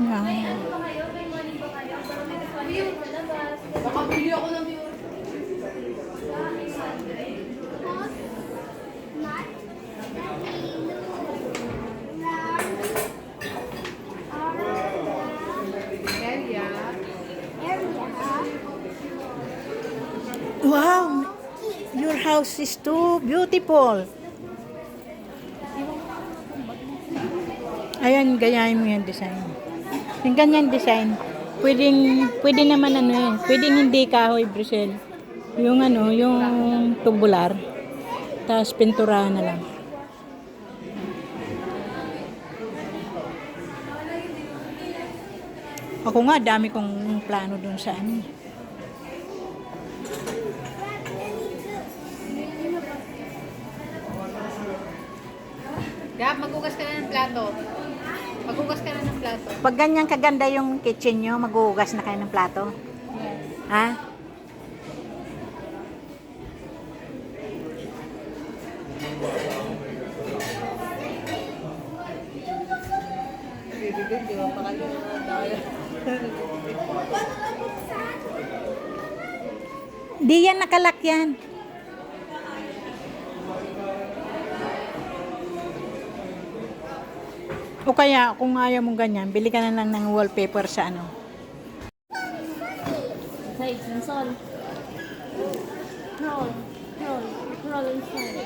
Yan. Baka bili ako ng viewer. Wow! Your house is too beautiful. Ayan, gayahin mo yung design. Yung ganyan design, pwede naman ano eh, pwedeng hindi kahoy brisel. Yung ano, yung tubular. Tapos pinturahan na lang. Ako nga, dami kong plano dun sa ano. Gab, maghugas ka na ng plato. Maghugas ka na ng plato. Pag ganyan kaganda yung kitchen nyo, maghuhugas na kayo ng plato. Ha? Bibigyan, di ba pa kayo dahil. Di yan nakalak yan. O kaya, kung ayaw mong ganyan, bili ka na lang ng wallpaper sa ano. Hey, Nasol. Roll. Roll. Roll inside.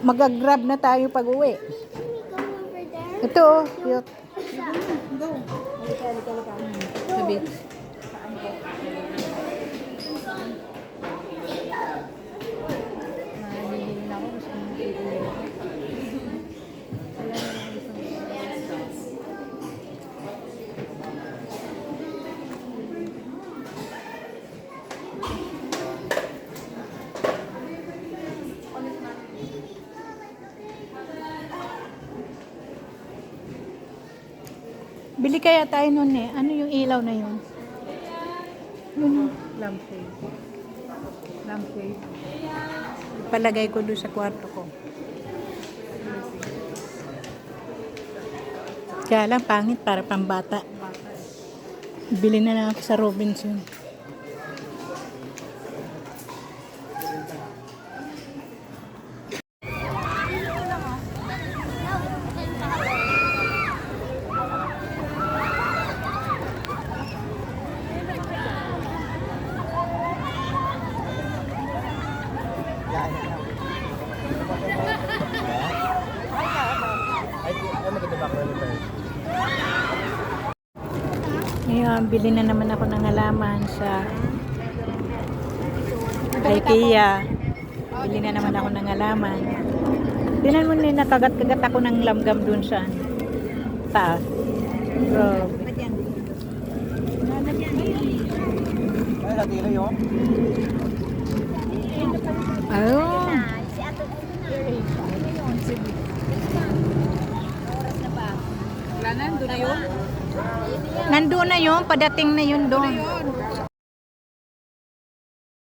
Mag-grab na tayo pag uwi. Ito oh, cute. Sabi. Bili kaya tayo nun eh. Ano yung ilaw na yun? Yun. Lampshade. Lampshade. Palagay ko doon sa kwarto ko. Kaya lang pangit para pambata. Bili na lang ako sa Robinson. Ngayon, bili na naman ako ng halaman sa IKEA. Bili na naman ako ng halaman. Tinan mo na nakagat-kagat ako ng lamgam dun sa taas. Bro. Ayun. Wala na, doon na yun. Nandoon na yun, padating na yun doon.